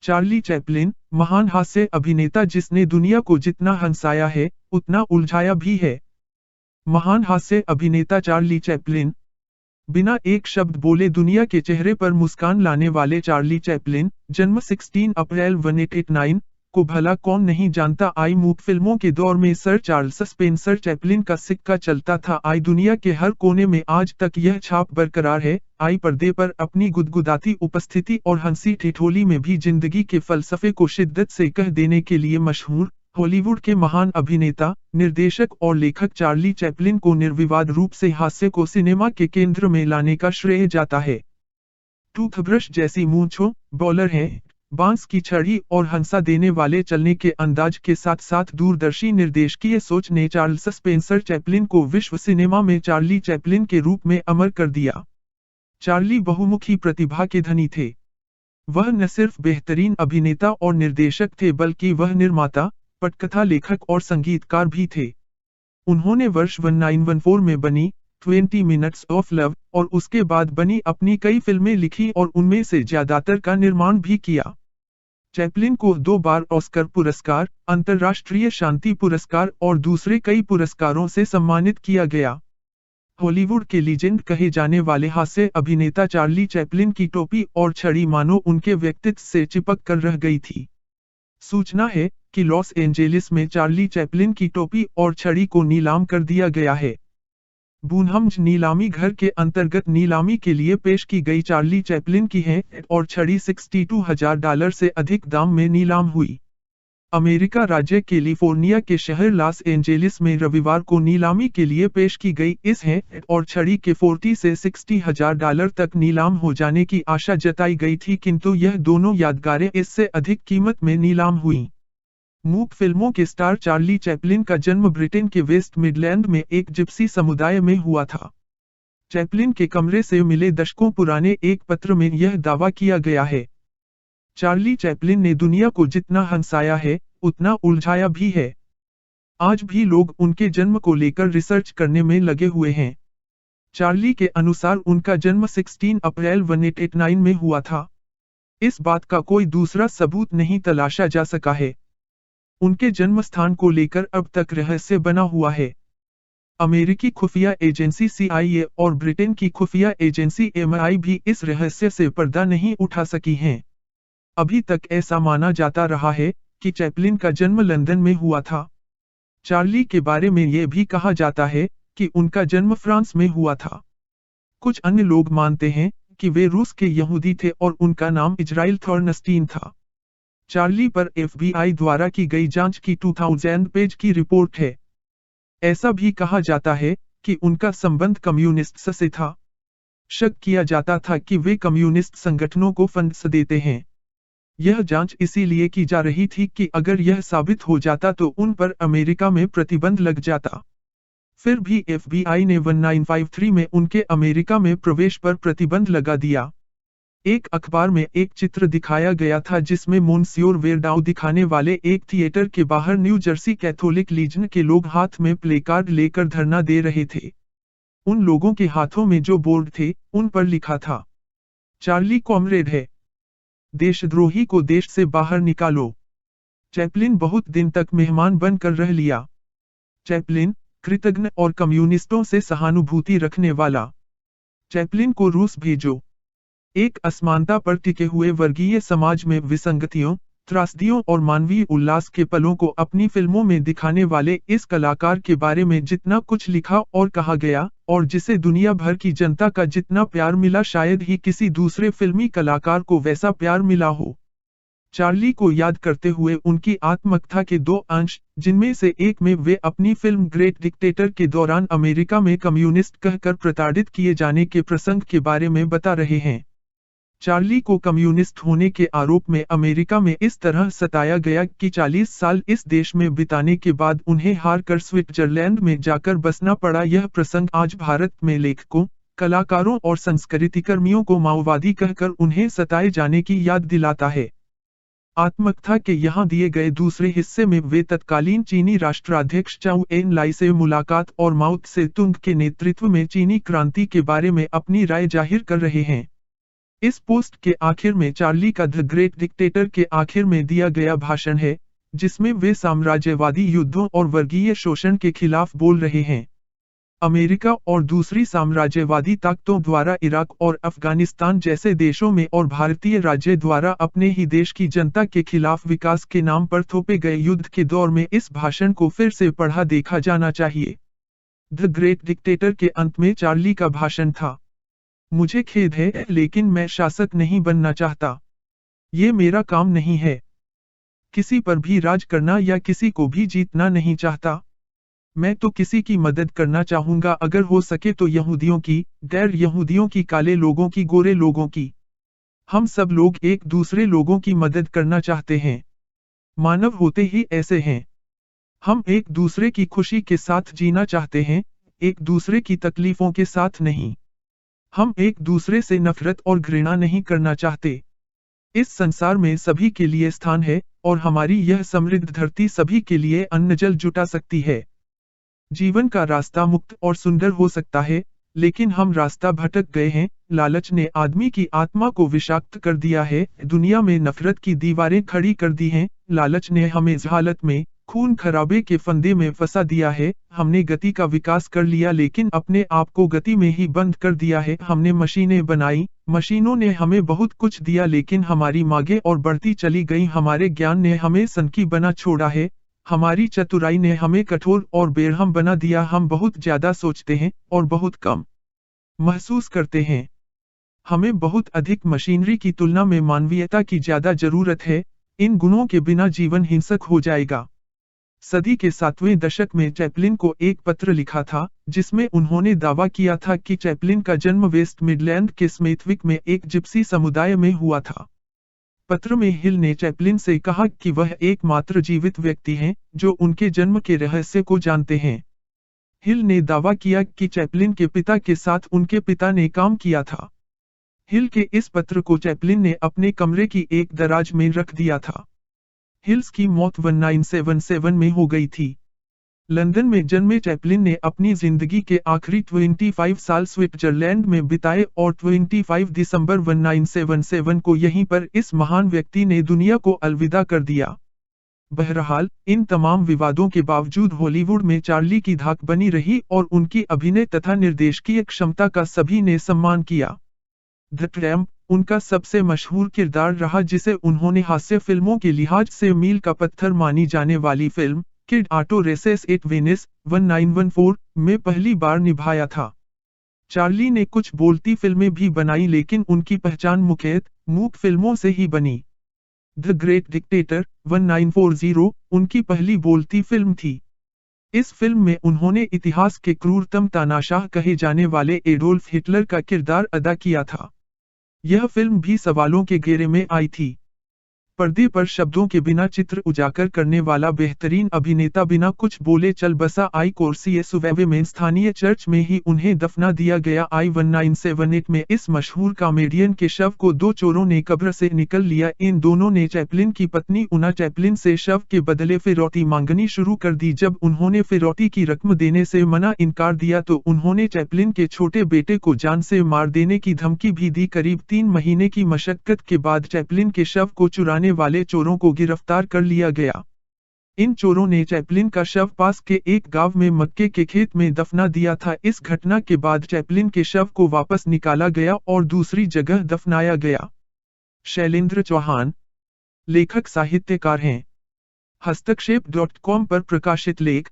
Charlie Chaplin, महान हास्य अभिनेता जिसने दुनिया को जितना हंसाया है, उतना उलझाया भी है। महान हास्य अभिनेता चार्ली चैपलिन। बिना एक शब्द बोले दुनिया के चेहरे पर मुस्कान लाने वाले चार्ली चैपलिन, जन्म 16 अप्रैल 1889 को भला कौन नहीं जानता। आई मूक फिल्मों के दौर में सर चार्ल्स स्पेंसर चैपलिन का सिक्का चलता था। आई दुनिया के हर कोने में आज तक यह छाप बरकरार है। आई पर्दे पर अपनी गुदगुदाती उपस्थिति और हंसी ठिठोली में भी जिंदगी के फलसफे को शिद्दत से कह देने के लिए मशहूर। हॉलीवुड के महान अभिनेता, निर्देशक और लेखक चार्ली चैपलिन को निर्विवाद रूप से हास्य को सिनेमा के केंद्र में लाने का श्रेय जाता है। टूथब्रश जैसी मूंछों, बॉलर हैं, बांस की छड़ी और हंसा देने वाले चलने के अंदाज के साथ साथ दूरदर्शी निर्देशकीय सोच ने चार्ल्स स्पेंसर चैपलिन को विश्व सिनेमा में चार्ली चैपलिन के रूप में अमर कर दिया। चार्ली बहुमुखी प्रतिभा के धनी थे। वह न सिर्फ बेहतरीन अभिनेता और निर्देशक थे बल्कि वह निर्माता, पटकथा लेखक और संगीतकार भी थे। उन्होंने वर्ष 1914 में बनी 20 मिनट्स ऑफ लव और उसके बाद बनी अपनी कई फिल्में लिखी और उनमें से ज्यादातर का निर्माण भी किया। चैपलिन को 2 बार ऑस्कर पुरस्कार, अंतर्राष्ट्रीय शांति पुरस्कार और दूसरे कई पुरस्कारों से सम्मानित किया गया। हॉलीवुड के लीजेंड कहे जाने वाले हास्य अभिनेता चार्ली चैपलिन की टोपी और छड़ी मानो उनके व्यक्तित्व से चिपक कर रह गई थी। सूचना है कि लॉस एंजेलिस में चार्ली चैपलिन की टोपी और छड़ी को नीलाम कर दिया गया है। बूनहम्स नीलामी घर के अंतर्गत नीलामी के लिए पेश की गई चार्ली चैपलिन की है और छड़ी $62,000 से अधिक दाम में नीलाम हुई। अमेरिका राज्य कैलिफोर्निया के शहर लॉस एंजेलिस में रविवार को नीलामी के लिए पेश की गई इस है और छड़ी के 40 से $60,000 तक नीलाम हो जाने की आशा जताई गई थी, किंतु यह दोनों यादगारें इससे अधिक कीमत में नीलाम हुई। मूक फिल्मों के स्टार चार्ली चैपलिन का जन्म ब्रिटेन के वेस्ट मिडलैंड में एक जिप्सी समुदाय में हुआ था। चैपलिन के कमरे से मिले दशकों पुराने एक पत्र में यह दावा किया गया है। चार्ली चैपलिन ने दुनिया को जितना हंसाया है, उतना उलझाया भी है। आज भी लोग उनके जन्म को लेकर रिसर्च करने में लगे हुए हैं। चार्ली के अनुसार उनका जन्म 16 अप्रैल 1889 में हुआ था। इस बात का कोई दूसरा सबूत नहीं तलाशा जा सका है। उनके जन्म स्थान को लेकर अब तक रहस्य बना हुआ है। अमेरिकी खुफिया एजेंसी CIA और ब्रिटेन की खुफिया एजेंसी MI भी इस रहस्य से पर्दा नहीं उठा सकी हैं। अभी तक ऐसा माना जाता रहा है कि चैपलिन का जन्म लंदन में हुआ था। चार्ली के बारे में यह भी कहा जाता है कि उनका जन्म फ्रांस में हुआ था। कुछ अन्य लोग मानते हैं कि वे रूस के यहूदी थे और उनका नाम इजराइल थॉर्नस्टीन था। चार्ली पर FBI द्वारा की गई जांच की 2000 पेज की रिपोर्ट है। ऐसा भी कहा जाता है कि उनका संबंध कम्युनिस्ट से था। शक किया जाता था कि वे कम्युनिस्ट संगठनों को फंड्स देते हैं। यह जांच इसीलिए की जा रही थी कि अगर यह साबित हो जाता तो उन पर अमेरिका में प्रतिबंध लग जाता। फिर भी FBI ने 1953 में उनके अमेरिका में प्रवेश पर प्रतिबंध लगा दिया। एक अखबार में एक चित्र दिखाया गया था जिसमें मोन्सियोर वेरडाउ दिखाने वाले एक थिएटर के बाहर न्यू जर्सी कैथोलिक लीजन के लोग हाथ में प्लेकार्ड लेकर धरना दे रहे थे। उन लोगों के हाथों में जो बोर्ड थे, उन पर लिखा था, चार्ली कॉमरेड है, देशद्रोही को देश से बाहर निकालो। चैपलिन बहुत दिन तक मेहमान बनकर रह लिया। चैपलिन, कृतज्ञ और कम्युनिस्टों से सहानुभूति रखने वाला। चैपलिन को रूस भेजो। एक असमानता पर टिके हुए वर्गीय समाज में विसंगतियों, त्रासदियों और मानवीय उल्लास के पलों को अपनी फिल्मों में दिखाने वाले इस कलाकार के बारे में जितना कुछ लिखा और कहा गया, और जिसे दुनिया भर की जनता का जितना प्यार मिला, शायद ही किसी दूसरे फिल्मी कलाकार को वैसा प्यार मिला हो। चार्ली को याद करते हुए उनकी आत्मकथा के 2 अंश, जिनमें से एक में वे अपनी फिल्म ग्रेट डिक्टेटर के दौरान अमेरिका में कम्युनिस्ट कहकर प्रताड़ित किए जाने के प्रसंग के बारे में बता रहे हैं। चार्ली को कम्युनिस्ट होने के आरोप में अमेरिका में इस तरह सताया गया कि 40 साल इस देश में बिताने के बाद उन्हें हार कर स्विट्जरलैंड में जाकर बसना पड़ा। यह प्रसंग आज भारत में लेखकों, कलाकारों और संस्कृतिकर्मियों को माओवादी कहकर उन्हें सताए जाने की याद दिलाता है। आत्मकथा के यहाँ दिए गए दूसरे हिस्से में वे तत्कालीन चीनी राष्ट्राध्यक्ष चाउ एन लाई से मुलाकात और माओ त्से तुंग के नेतृत्व में चीनी क्रांति के बारे में अपनी राय जाहिर कर रहे हैं। इस पोस्ट के आखिर में चार्ली का द ग्रेट डिक्टेटर के आखिर में दिया गया भाषण है, जिसमें वे साम्राज्यवादी युद्धों और वर्गीय शोषण के खिलाफ बोल रहे हैं। अमेरिका और दूसरी साम्राज्यवादी ताकतों द्वारा इराक और अफगानिस्तान जैसे देशों में और भारतीय राज्य द्वारा अपने ही देश की जनता के खिलाफ विकास के नाम पर थोपे गए युद्ध के दौर में इस भाषण को फिर से पढ़ा देखा जाना चाहिए। द ग्रेट डिक्टेटर के अंत में चार्ली का भाषण था। मुझे खेद है, लेकिन मैं शासक नहीं बनना चाहता। ये मेरा काम नहीं है। किसी पर भी राज करना या किसी को भी जीतना नहीं चाहता। मैं तो किसी की मदद करना चाहूंगा, अगर हो सके तो यहूदियों की, गैर यहूदियों की, काले लोगों की, गोरे लोगों की। हम सब लोग एक दूसरे लोगों की मदद करना चाहते हैं। मानव होते ही ऐसे हैं। हम एक दूसरे की खुशी के साथ जीना चाहते हैं, एक दूसरे की तकलीफों के साथ नहीं। हम एक दूसरे से नफरत और घृणा नहीं करना चाहते। इस संसार में सभी के लिए स्थान है, और हमारी यह समृद्ध धरती सभी के लिए अन्न जल जुटा सकती है। जीवन का रास्ता मुक्त और सुंदर हो सकता है, लेकिन हम रास्ता भटक गए हैं। लालच ने आदमी की आत्मा को विषाक्त कर दिया है, दुनिया में नफरत की दीवारें खड़ी कर दी हैं। लालच ने हमें जहालत में, खून खराबे के फंदे में फंसा दिया है। हमने गति का विकास कर लिया, लेकिन अपने आप को गति में ही बंद कर दिया है। हमने मशीनें बनाई, मशीनों ने हमें बहुत कुछ दिया, लेकिन हमारी मांगें और बढ़ती चली गई। हमारे ज्ञान ने हमें सनकी बना छोड़ा है, हमारी चतुराई ने हमें कठोर और बेरहम बना दिया। हम बहुत ज्यादा सोचते हैं और बहुत कम महसूस करते हैं। हमें बहुत अधिक मशीनरी की तुलना में मानवीयता की ज्यादा जरूरत है। इन गुणों के बिना जीवन हिंसक हो जाएगा। सदी के 7वें दशक में चैपलिन को एक पत्र लिखा था, जिसमें उन्होंने दावा किया था कि चैपलिन का जन्म वेस्ट मिडलैंड के स्मेथविक में एक जिप्सी समुदाय में हुआ था। पत्र में हिल ने चैपलिन से कहा कि वह एकमात्र जीवित व्यक्ति हैं जो उनके जन्म के रहस्य को जानते हैं। हिल ने दावा किया कि चैपलिन के पिता के साथ उनके पिता ने काम किया था। हिल के इस पत्र को चैपलिन ने अपने कमरे की एक दराज में रख दिया था। हिल्स की मौत 1977 में हो गई थी। लंदन में जन्मे चैपलिन ने अपनी जिंदगी के आखिरी 25 साल स्विट्जरलैंड में बिताए और 25 दिसंबर 1977 को यहीं पर इस महान व्यक्ति ने दुनिया को अलविदा कर दिया। बहरहाल, इन तमाम विवादों के बावजूद हॉलीवुड में चार्ली की धाक बनी रही और उनकी अभिनय तथा निर्देशकीय क्षमता का सभी ने सम्मान किया। द ट्रैम्प उनका सबसे मशहूर किरदार रहा, जिसे उन्होंने हास्य फिल्मों के लिहाज से मील का पत्थर मानी जाने वाली film Kid Auto Races at Venice 1914 में पहली बार निभाया था। चार्ली ने कुछ बोलती फिल्में भी बनाई, लेकिन उनकी पहचान मुख्यतः मूक फिल्मों से ही बनी। द ग्रेट डिक्टेटर 1940 उनकी पहली बोलती फिल्म थी। इस फिल्म में उन्होंने इतिहास के क्रूरतम तानाशाह कहे जाने वाले एडोल्फ हिटलर का किरदार अदा किया था। यह फिल्म भी सवालों के घेरे में आई थी। पर्दे पर शब्दों के बिना चित्र उजागर करने वाला बेहतरीन अभिनेता बिना कुछ बोले चल बसा। आई कोर्सिए सुवेवे में स्थानीय चर्च में ही उन्हें दफना दिया गया। आई 1978 में इस मशहूर कॉमेडियन के शव को दो चोरों ने कब्र से निकल लिया। इन दोनों ने चैपलिन की पत्नी उना चैपलिन से शव के बदले फिरौती मांगनी शुरू कर दी। जब उन्होंने फिरौती की रकम देने से इनकार दिया तो उन्होंने चैपलिन के छोटे बेटे को जान से मार देने की धमकी भी दी। करीब 3 महीने की मशक्कत के बाद चैपलिन के शव को चुराने वाले चोरों को गिरफ्तार कर लिया गया। इन चोरों ने चैपलिन का शव पास के एक गांव में मक्के के खेत में दफना दिया था। इस घटना के बाद चैपलिन के शव को वापस निकाला गया और दूसरी जगह दफनाया गया। शैलेंद्र चौहान लेखक साहित्यकार हैं। हस्तक्षेप.com पर प्रकाशित लेख